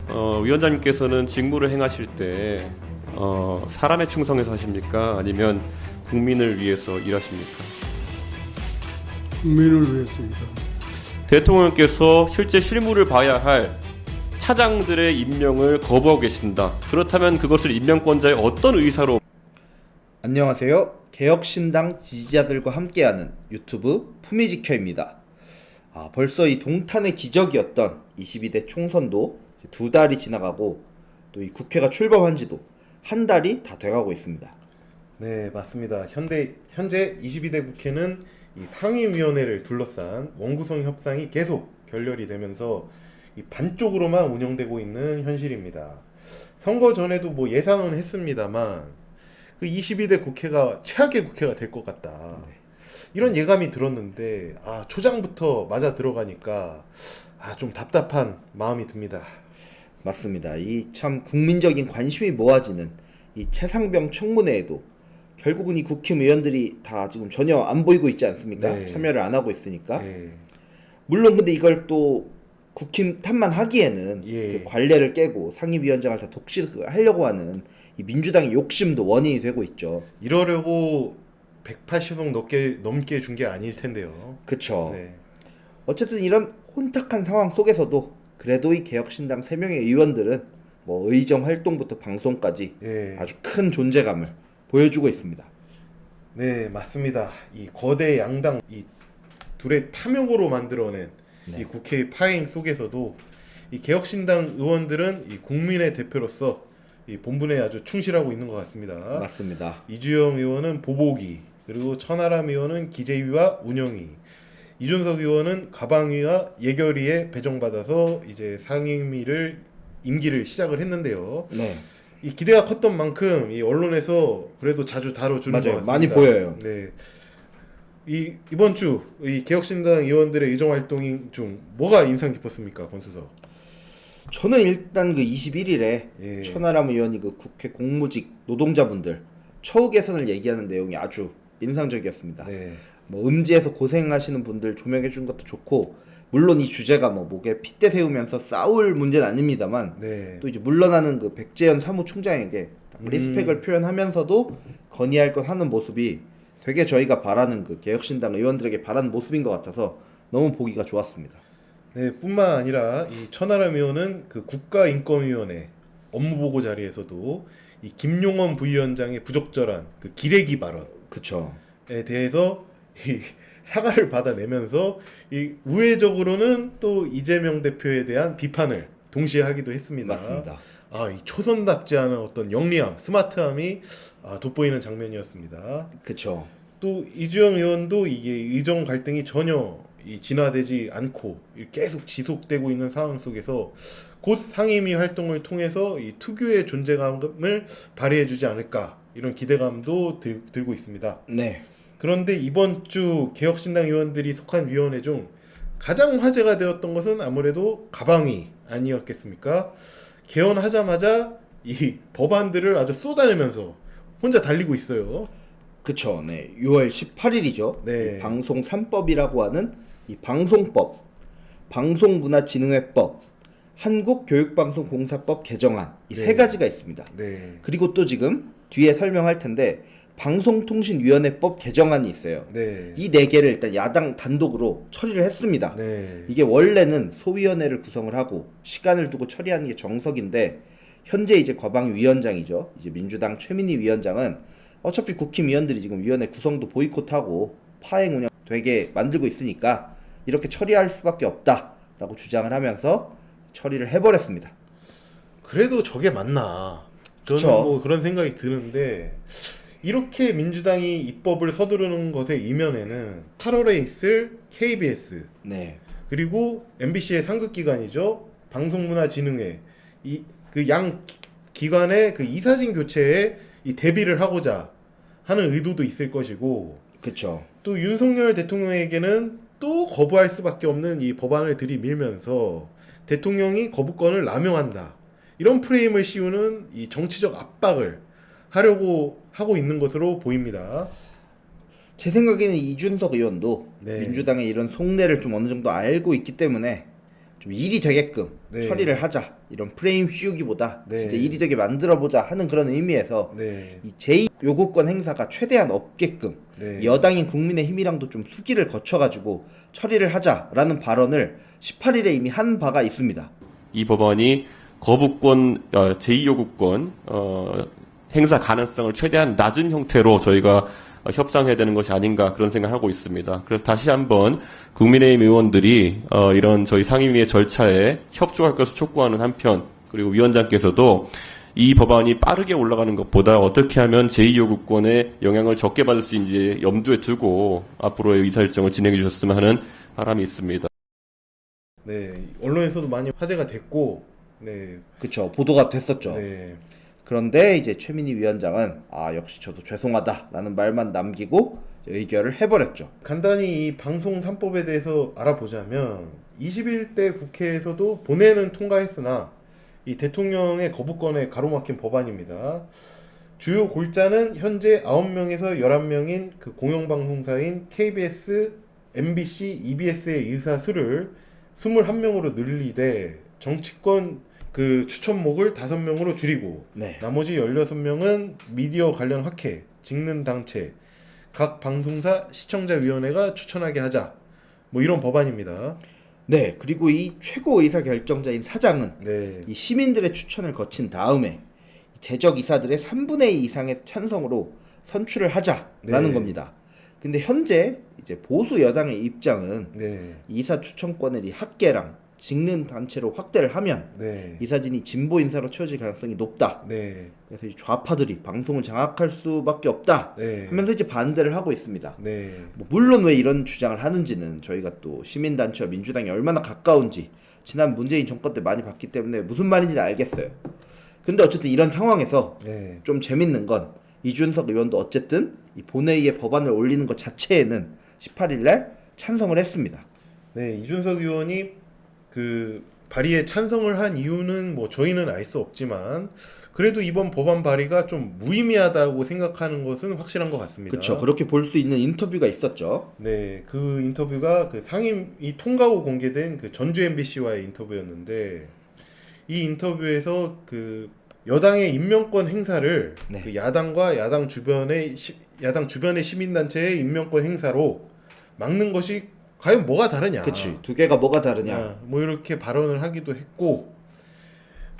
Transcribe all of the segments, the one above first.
위원장님께서는 직무를 행하실 때 사람에 충성해서 하십니까? 아니면 국민을 위해서 일하십니까? 국민을 위해서입니다. 대통령께서 실제 실무를 봐야 할 차장들의 임명을 거부하고 계신다. 그렇다면 그것을 임명권자의 어떤 의사로? 안녕하세요. 개혁신당 지지자들과 함께하는 유튜브 품위지켜입니다. 벌써 이 동탄의 기적이었던 22대 총선도 이제 2달이 지나가고 또 이 국회가 출범한 지도 한 달이 다 돼가고 있습니다. 네, 맞습니다. 현재 22대 국회는 이 상임위원회를 둘러싼 원구성 협상이 계속 결렬이 되면서 이 반쪽으로만 운영되고 있는 현실입니다. 선거 전에도 뭐 예상은 했습니다만 그 22대 국회가 최악의 국회가 될 것 같다. 이런 예감이 들었는데 초장부터 맞아 들어가니까 좀 답답한 마음이 듭니다. 맞습니다. 이 참 국민적인 관심이 모아지는 이 최상병 청문회에도 결국은 이 국힘의원들이 다 지금 전혀 안 보이고 있지 않습니까? 네. 참여를 안 하고 있으니까. 네. 물론 근데 이걸 또 국힘 탓만 하기에는 그 관례를 깨고 상임위원장을 다 독식하려고 하는 이 민주당의 욕심도 원인이 되고 있죠. 이러려고 180석 넘게 준 게 아닐 텐데요. 그쵸. 네. 어쨌든 이런 혼탁한 상황 속에서도 그래도 이 개혁신당 3명의 의원들은 뭐 의정 활동부터 방송까지 아주 큰 존재감을 보여주고 있습니다. 네, 맞습니다. 이 거대 양당 이 둘의 탐욕으로 만들어낸 이 국회의 파행 속에서도 이 개혁신당 의원들은 이 국민의 대표로서 이 본분에 아주 충실하고 있는 것 같습니다. 맞습니다. 이주영 의원은 보복위, 그리고 천하람 의원은 기재위와 운영위, 이준석 의원은 가방위와 예결위에 배정받아서 이제 상임위를 임기를 시작을 했는데요. 네. 이 기대가 컸던 만큼 이 언론에서 그래도 자주 다뤄주는 것 같습니다. 많이 보여요. 네. 이번 주 이 개혁신당 의원들의 의정 활동 중 뭐가 인상 깊었습니까, 권수석? 저는 일단 그 21일에 천하람 의원이 그 국회 공무직 노동자분들 처우 개선을 얘기하는 내용이 아주 인상적이었습니다. 네. 뭐 음지에서 고생하시는 분들 조명해 준 것도 좋고, 물론 이 주제가 뭐 목에 핏대 세우면서 싸울 문제는 아닙니다만 또 이제 물러나는 그 백재현 사무총장에게 리스펙을 표현하면서도 건의할 것 하는 모습이 되게 저희가 바라는 그 개혁신당 의원들에게 바라는 모습인 것 같아서 너무 보기가 좋았습니다. 네, 뿐만 아니라 이 천하람 의원은 그 국가인권위원회 업무보고 자리에서도 이 김용원 부위원장의 부적절한 그 기레기 발언에 대해서 이 사과를 받아내면서 이 우회적으로는 또 이재명 대표에 대한 비판을 동시에 하기도 했습니다. 맞습니다. 이 초선답지 않은 어떤 영리함, 스마트함이 돋보이는 장면이었습니다. 그쵸. 또 이주영 의원도 이게 의정 갈등이 전혀 진화되지 않고 계속 지속되고 있는 상황 속에서 곧 상임위 활동을 통해서 이 특유의 존재감을 발휘해주지 않을까, 이런 기대감도 들고 있습니다. 네. 그런데 이번 주 개혁신당 의원들이 속한 위원회 중 가장 화제가 되었던 것은 아무래도 가방위 아니었겠습니까? 개헌하자마자 이 법안들을 아주 쏟아내면서 혼자 달리고 있어요. 그쵸. 네. 6월 18일이죠. 네. 방송 3법이라고 하는 이 방송법, 방송문화진흥회법, 한국교육방송공사법 개정안, 이 세 가지가 있습니다. 네. 그리고 또 지금 뒤에 설명할 텐데 방송통신위원회법 개정안이 있어요. 네. 이 네 개를 일단 야당 단독으로 처리를 했습니다. 네. 이게 원래는 소위원회를 구성을 하고 시간을 두고 처리하는 게 정석인데, 현재 이제 과방위원장이죠. 이제 민주당 최민희 위원장은 어차피 국힘위원들이 지금 위원회 구성도 보이콧하고 파행 운영 되게 만들고 있으니까 이렇게 처리할 수밖에 없다라고 주장을 하면서 처리를 해버렸습니다. 그래도 저게 맞나? 저는 그쵸. 뭐 그런 생각이 드는데, 이렇게 민주당이 입법을 서두르는 것의 이면에는 8월에 있을 KBS, 네. 그리고 MBC의 상급 기관이죠, 방송문화진흥회, 이 그 양 기관의 그 이사진 교체에 이 대비를 하고자 하는 의도도 있을 것이고, 그쵸. 또 윤석열 대통령에게는 또 거부할 수밖에 없는 이 법안을 들이밀면서 대통령이 거부권을 남용한다, 이런 프레임을 씌우는 이 정치적 압박을 하려고 하고 있는 것으로 보입니다. 제 생각에는 이준석 의원도 네. 민주당의 이런 속내를 좀 어느 정도 알고 있기 때문에 좀 일이 되게끔 네. 처리를 하자, 이런 프레임 씌우기보다 네. 진짜 일이 되게 만들어보자 하는 그런 의미에서 네. 이 제2요구권 행사가 최대한 없게끔 네. 여당인 국민의힘이랑도 좀 수기를 거쳐가지고 처리를 하자라는 발언을 18일에 이미 한 바가 있습니다. 이 법안이 거부권, 제2요구권 행사 가능성을 최대한 낮은 형태로 저희가 협상해야 되는 것이 아닌가 그런 생각을 하고 있습니다. 그래서 다시 한번 국민의힘 의원들이 이런 저희 상임위의 절차에 협조할 것을 촉구하는 한편, 그리고 위원장께서도 이 법안이 빠르게 올라가는 것보다 어떻게 하면 제2요구권에 영향을 적게 받을 수 있는지 염두에 두고 앞으로의 의사일정을 진행해 주셨으면 하는 바람이 있습니다. 네. 언론에서도 많이 화제가 됐고, 네. 그쵸, 보도가 됐었죠. 네. 그런데 이제 최민희 위원장은 역시 저도 죄송하다라는 말만 남기고 의결을 해버렸죠. 간단히 이 방송 3법에 대해서 알아보자면 21대 국회에서도 본회의는 통과했으나 이 대통령의 거부권에 가로막힌 법안입니다. 주요 골자는 현재 9명에서 11명인 그 공영방송사인 KBS, MBC, EBS의 의사 수를 21명으로 늘리되 정치권 그 추천목을 5명으로 줄이고 네. 나머지 16명은 미디어 관련 학회, 직능 당체, 각 방송사 시청자위원회가 추천하게 하자. 뭐 이런 법안입니다. 네, 그리고 이 최고 의사 결정자인 사장은 네. 이 시민들의 추천을 거친 다음에 재적 이사들의 3분의 2 이상의 찬성으로 선출을 하자라는 네. 겁니다. 근데 현재 이제 보수 여당의 입장은 네. 이사 추천권을 이 학계랑 직능 단체로 확대를 하면 네. 이사진이 진보 인사로 채워질 가능성이 높다. 네. 그래서 이 좌파들이 방송을 장악할 수밖에 없다. 네. 하면서 이제 반대를 하고 있습니다. 네. 뭐 물론 왜 이런 주장을 하는지는 저희가 또 시민단체와 민주당이 얼마나 가까운지 지난 문재인 정권 때 많이 봤기 때문에 무슨 말인지는 알겠어요. 근데 어쨌든 이런 상황에서 네. 좀 재밌는 건 이준석 의원도 어쨌든 이 본회의에 법안을 올리는 것 자체에는 18일날 찬성을 했습니다. 네. 이준석 의원이 그 발의에 찬성을 한 이유는 뭐 저희는 알 수 없지만 그래도 이번 법안 발의가 좀 무의미하다고 생각하는 것은 확실한 것 같습니다. 그렇죠. 그렇게 볼 수 있는 인터뷰가 있었죠. 네, 그 인터뷰가 그 상임위 통과 후 공개된 그 전주 MBC와의 인터뷰였는데 이 인터뷰에서 그 여당의 임명권 행사를 네. 그 야당과 야당 주변의 시민단체의 임명권 행사로 막는 것이 과연 뭐가 다르냐? 그치. 두 개가 뭐가 다르냐? 뭐 이렇게 발언을 하기도 했고,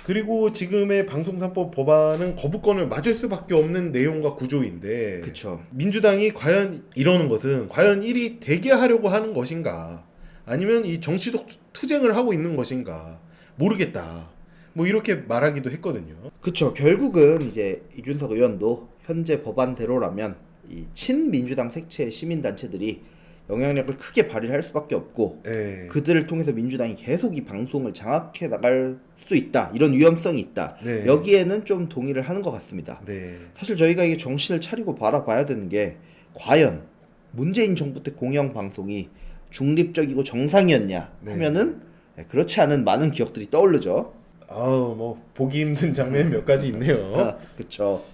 그리고 지금의 방송3법 법안은 거부권을 맞을 수밖에 없는 내용과 구조인데, 그쵸. 민주당이 과연 이러는 것은 과연 일이 되게 하려고 하는 것인가, 아니면 이 정치적 투쟁을 하고 있는 것인가 모르겠다. 뭐 이렇게 말하기도 했거든요. 그쵸. 결국은 이제 이준석 의원도 현재 법안대로라면 이 친민주당 색채의 시민단체들이 영향력을 크게 발휘할 수밖에 없고 네. 그들을 통해서 민주당이 계속 이 방송을 장악해 나갈 수 있다. 이런 위험성이 있다. 네. 여기에는 좀 동의를 하는 것 같습니다. 네. 사실 저희가 이게 정신을 차리고 바라봐야 되는 게 과연 문재인 정부 때 공영방송이 중립적이고 정상이었냐 하면은 그렇지 않은 많은 기억들이 떠오르죠. 아우 뭐 보기 힘든 장면 몇 가지 있네요. 그쵸.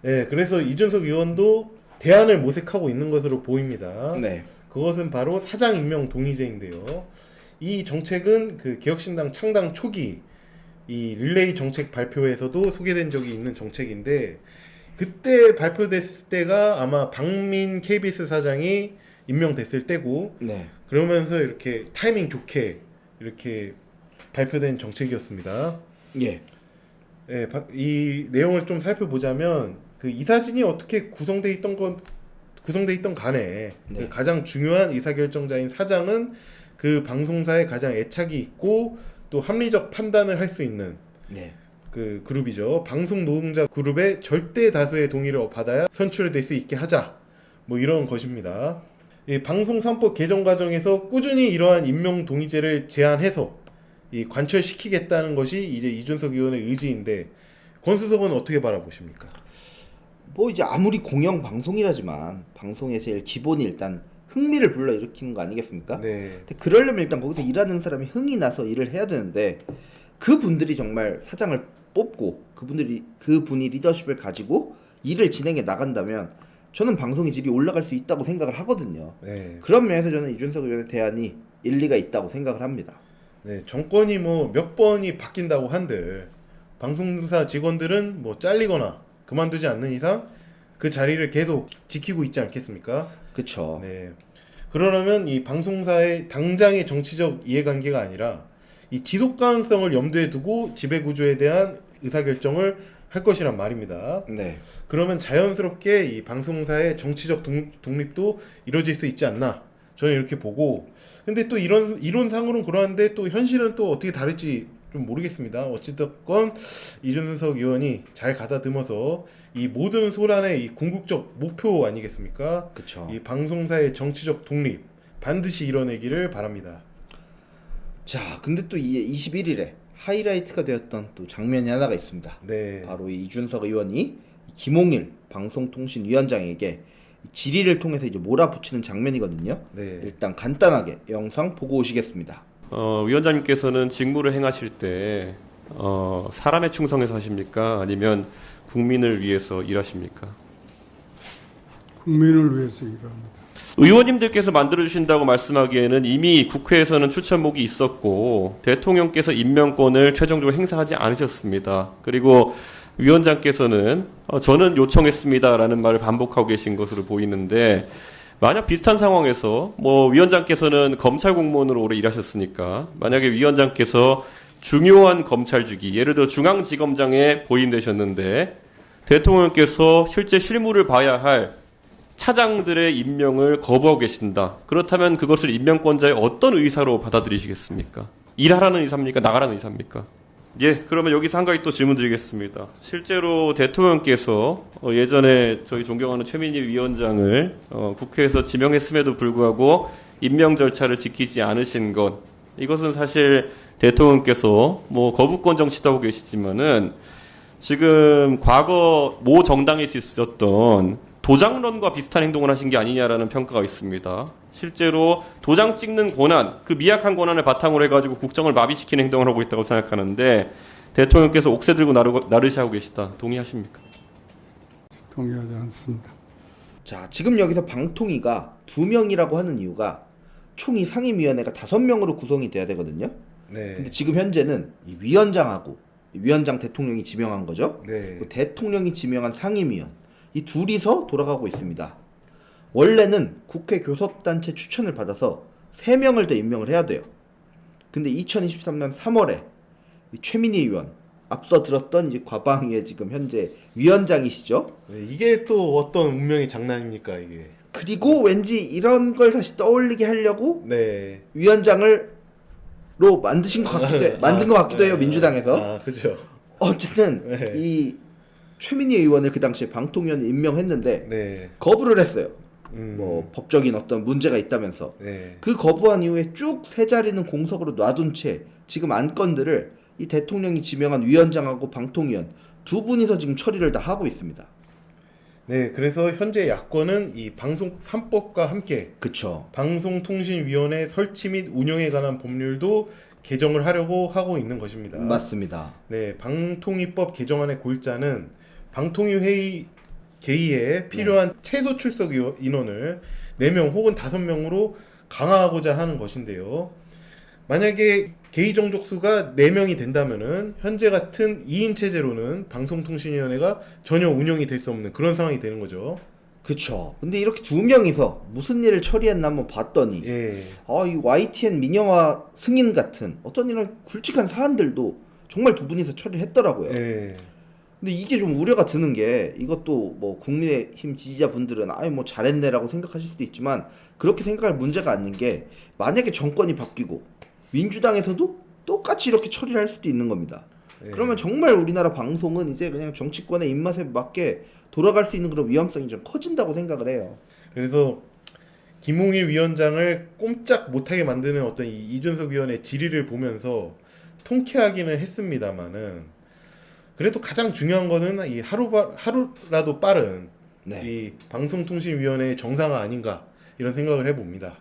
네, 그래서 이준석 의원도 대안을 모색하고 있는 것으로 보입니다. 네. 그것은 바로 사장 임명 동의제인데요. 이 정책은 그 개혁신당 창당 초기 이 릴레이 정책 발표에서도 소개된 적이 있는 정책인데 그때 발표됐을 때가 아마 박민 KBS 사장이 임명됐을 때고 네. 그러면서 이렇게 타이밍 좋게 이렇게 발표된 정책이었습니다. 예. 네, 이 내용을 좀 살펴보자면 그 이사진이 어떻게 구성돼 있던 간에 네. 그 가장 중요한 의사결정자인 사장은 그 방송사에 가장 애착이 있고 또 합리적 판단을 할 수 있는 네. 그 그룹이죠. 방송 노동자 그룹의 절대 다수의 동의를 받아야 선출될 수 있게 하자. 뭐 이런 것입니다. 이 방송 3법 개정 과정에서 꾸준히 이러한 임명 동의제를 제안해서 이 관철시키겠다는 것이 이제 이준석 의원의 의지인데 권수석은 어떻게 바라보십니까? 뭐 이제 아무리 공영 방송이라지만 방송의 제일 기본이 일단 흥미를 불러일으키는 거 아니겠습니까? 네. 근데 그러려면 일단 거기서 일하는 사람이 흥이 나서 일을 해야 되는데 그분들이 정말 사장을 뽑고 그분이 리더십을 가지고 일을 진행해 나간다면 저는 방송의 질이 올라갈 수 있다고 생각을 하거든요. 네. 그런 면에서 저는 이준석 의원의 대안이 일리가 있다고 생각을 합니다. 네, 정권이 뭐 몇 번이 바뀐다고 한들 방송사 직원들은 뭐 잘리거나 그만두지 않는 이상 그 자리를 계속 지키고 있지 않겠습니까? 그쵸. 네. 그러려면 이 방송사의 당장의 정치적 이해관계가 아니라 이 지속 가능성을 염두에 두고 지배 구조에 대한 의사결정을 할 것이란 말입니다. 네. 그러면 자연스럽게 이 방송사의 정치적 독립도 이루어질 수 있지 않나? 저는 이렇게 보고, 근데 또 이런 이론상으로는 그러한데 또 현실은 또 어떻게 다를지 좀 모르겠습니다. 어찌됐건 이준석 의원이 잘 가다듬어서 이 모든 소란의 이 궁극적 목표 아니겠습니까? 그쵸. 이 방송사의 정치적 독립 반드시 이뤄내기를 바랍니다. 자, 근데 또 이게 21일에 하이라이트가 되었던 또 장면이 하나가 있습니다. 네. 바로 이 이준석 의원이 김홍일 방송통신위원장에게 질의를 통해서 이제 몰아붙이는 장면이거든요. 네. 일단 간단하게 영상 보고 오시겠습니다. 위원장님께서는 직무를 행하실 때 사람에 충성해서 하십니까? 아니면 국민을 위해서 일하십니까? 국민을 위해서 일합니다. 의원님들께서 만들어주신다고 말씀하기에는 이미 국회에서는 추천목이 있었고 대통령께서 임명권을 최종적으로 행사하지 않으셨습니다. 그리고 위원장께서는 저는 요청했습니다라는 말을 반복하고 계신 것으로 보이는데 만약 비슷한 상황에서 뭐 위원장께서는 검찰 공무원으로 오래 일하셨으니까 만약에 위원장께서 중요한 검찰직이 예를 들어 중앙지검장에 보임되셨는데 대통령께서 실제 실무를 봐야 할 차장들의 임명을 거부하고 계신다. 그렇다면 그것을 임명권자의 어떤 의사로 받아들이시겠습니까? 일하라는 의사입니까? 나가라는 의사입니까? 예, 그러면 여기서 한 가지 또 질문 드리겠습니다. 실제로 대통령께서 예전에 저희 존경하는 최민희 위원장을 국회에서 지명했음에도 불구하고 임명 절차를 지키지 않으신 것, 이것은 사실 대통령께서 뭐 거부권 정치도 하고 계시지만은 지금 과거 모 정당에서 있었던 도장론과 비슷한 행동을 하신 게 아니냐라는 평가가 있습니다. 실제로 도장 찍는 권한, 그 미약한 권한을 바탕으로 해가지고 국정을 마비시키는 행동을 하고 있다고 생각하는데 대통령께서 옥새 들고 나르시하고 계시다. 동의하십니까? 동의하지 않습니다. 자, 지금 여기서 방통위가 2명이라고 하는 이유가 총이 상임위원회가 5명으로 구성이 돼야 되거든요. 네. 근데 지금 현재는 이 위원장하고 이 위원장 대통령이 지명한 거죠. 네. 그 대통령이 지명한 상임위원, 이 둘이서 돌아가고 있습니다. 원래는 국회 교섭단체 추천을 받아서 3명을 더 임명을 해야 돼요. 근데 2023년 3월에 최민희 의원, 앞서 들었던 이제 과방위의 지금 현재 위원장이시죠. 네, 이게 또 어떤 운명의 장난입니까 이게? 그리고 왠지 이런 걸 다시 떠올리게 하려고 네. 위원장을 로 만든 것 같기도 해요. 민주당에서. 아, 그죠. 어쨌든 네. 이 최민희 의원을 그 당시에 방통위원에 임명했는데 네. 거부를 했어요. 음. 뭐 법적인 어떤 문제가 있다면서. 네. 그 거부한 이후에 쭉 세 자리는 공석으로 놔둔 채 지금 안건들을 이 대통령이 지명한 위원장하고 방통위원 두 분이서 지금 처리를 다 하고 있습니다. 네, 그래서 현재 야권은 이 방송 3법과 함께 그쵸. 방송통신위원회 설치 및 운영에 관한 법률도 개정을 하려고 하고 있는 것입니다. 맞습니다. 네, 방통위법 개정안의 골자는 방통위 회의 개의에 필요한 최소 출석 인원을 4명 혹은 5명으로 강화하고자 하는 것인데요. 만약에 개의 정족수가 4명이 된다면은 현재 같은 2인 체제로는 방송통신위원회가 전혀 운영이 될 수 없는 그런 상황이 되는 거죠. 그쵸. 근데 이렇게 2명이서 무슨 일을 처리했나 한번 봤더니 예. 이 YTN 민영화 승인 같은 어떤 이런 굵직한 사안들도 정말 두 분이서 처리를 했더라고요. 예. 근데 이게 좀 우려가 드는 게 이것도 뭐 국민의힘 지지자분들은 뭐 잘했네라고 생각하실 수도 있지만 그렇게 생각할 문제가 아닌 게 만약에 정권이 바뀌고 민주당에서도 똑같이 이렇게 처리를 할 수도 있는 겁니다. 예. 그러면 정말 우리나라 방송은 이제 그냥 정치권의 입맛에 맞게 돌아갈 수 있는 그런 위험성이 좀 커진다고 생각을 해요. 그래서 김홍일 위원장을 꼼짝 못하게 만드는 어떤 이 이준석 위원의 질의를 보면서 통쾌하기는 했습니다만은 그래도 가장 중요한 거는 이 하루라도 빠른 네. 이 방송통신위원회의 정상화 아닌가 이런 생각을 해봅니다.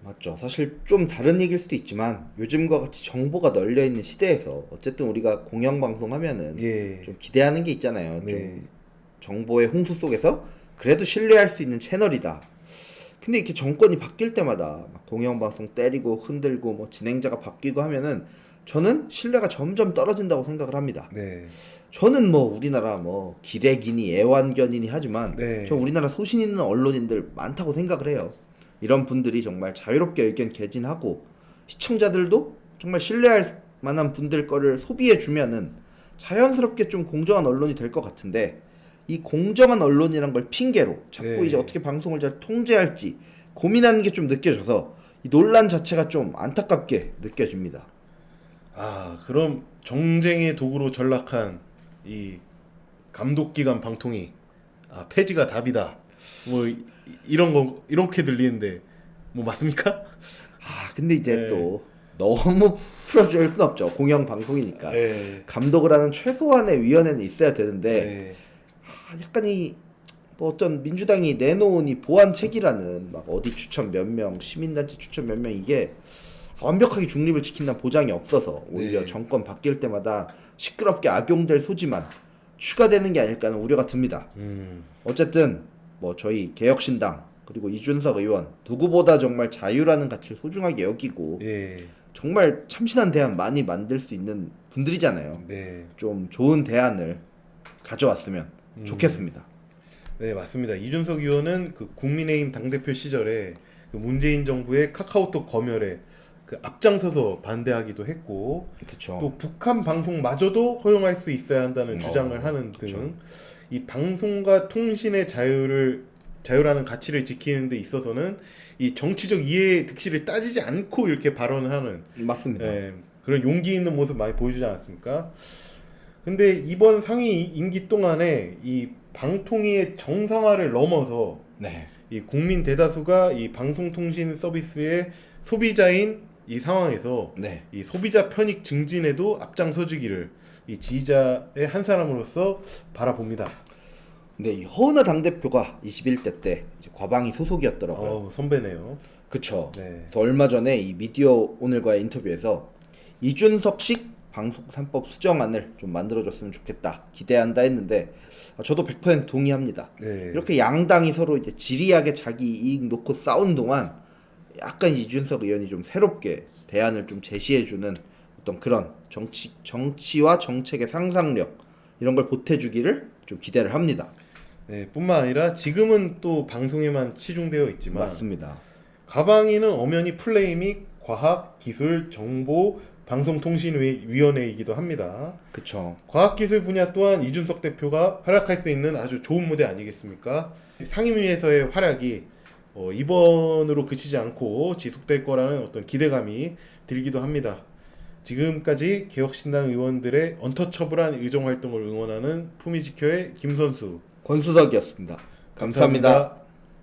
맞죠. 사실 좀 다른 얘기일 수도 있지만 요즘과 같이 정보가 널려 있는 시대에서 어쨌든 우리가 공영방송 하면은 예. 좀 기대하는 게 있잖아요. 네. 좀 정보의 홍수 속에서 그래도 신뢰할 수 있는 채널이다. 근데 이렇게 정권이 바뀔 때마다 막 공영방송 때리고 흔들고 뭐 진행자가 바뀌고 하면은 저는 신뢰가 점점 떨어진다고 생각을 합니다. 네. 저는 뭐 우리나라 뭐 기레기니 애완견이니 하지만 네. 저 우리나라 소신 있는 언론인들 많다고 생각을 해요. 이런 분들이 정말 자유롭게 의견 개진하고 시청자들도 정말 신뢰할 만한 분들 거를 소비해 주면은 자연스럽게 좀 공정한 언론이 될 것 같은데 이 공정한 언론이란 걸 핑계로 자꾸 네. 이제 어떻게 방송을 잘 통제할지 고민하는 게 좀 느껴져서 이 논란 자체가 좀 안타깝게 느껴집니다. 아, 그럼 정쟁의 도구로 전락한 이 감독기관 방통위 폐지가 답이다. 뭐 이런 거 이렇게 들리는데 뭐 맞습니까? 근데 이제 네. 또 너무 풀어줄 순 없죠. 공영 방송이니까. 네. 감독을 하는 최소한의 위원회는 있어야 되는데 네. 약간 이 뭐 어떤 민주당이 내놓은 이 보완책이라는 막 어디 추천 몇 명, 시민단체 추천 몇 명 이게 완벽하게 중립을 지킨다는 보장이 없어서 오히려 네. 정권 바뀔 때마다 시끄럽게 악용될 소지만 추가되는 게 아닐까 하는 우려가 듭니다. 어쨌든 뭐 저희 개혁신당 그리고 이준석 의원 누구보다 정말 자유라는 가치를 소중하게 여기고 예. 정말 참신한 대안 많이 만들 수 있는 분들이잖아요. 네. 좀 좋은 대안을 가져왔으면 좋겠습니다. 네, 맞습니다. 이준석 의원은 그 국민의힘 당대표 시절에 그 문재인 정부의 카카오톡 검열에 그 앞장서서 반대하기도 했고 그렇죠. 또 북한 방송마저도 허용할 수 있어야 한다는 주장을 하는 그쵸. 등 이 방송과 통신의 자유라는 가치를 지키는 데 있어서는 이 정치적 이해의 득실을 따지지 않고 이렇게 발언하는 맞습니다. 그런 용기 있는 모습 많이 보여주지 않았습니까? 근데 이번 상임 임기 동안에 이 방통위의 정상화를 넘어서 네. 이 국민 대다수가 이 방송통신 서비스의 소비자인 이 상황에서 네. 이 소비자 편익 증진에도 앞장서주기를 이 지지자의 한 사람으로서 바라봅니다. 네, 이 허은하 당대표가 21대 때 이제 과방위 소속이었더라고요. 선배네요. 그쵸. 네. 그래서 얼마 전에 이 미디어 오늘과의 인터뷰에서 이준석식 방송 3법 수정안을 좀 만들어줬으면 좋겠다 기대한다 했는데 저도 100% 동의합니다. 네. 이렇게 양당이 서로 이제 지리하게 자기 이익 놓고 싸운 동안 약간 이준석 의원이 좀 새롭게 대안을 좀 제시해주는 어떤 그런 정치와 정책의 상상력 이런 걸 보태주기를 좀 기대를 합니다. 네, 뿐만 아니라 지금은 또 방송에만 치중되어 있지만 맞습니다. 과방위는 엄연히 플레이 및 과학, 기술, 정보, 방송통신위원회이기도 합니다. 그쵸. 과학기술 분야 또한 이준석 대표가 활약할 수 있는 아주 좋은 무대 아니겠습니까? 상임위에서의 활약이 이번으로 그치지 않고 지속될 거라는 어떤 기대감이 들기도 합니다. 지금까지 개혁신당 의원들의 언터처블한 의정활동을 응원하는 품위지켜의 김선수 권수석이었습니다. 감사합니다.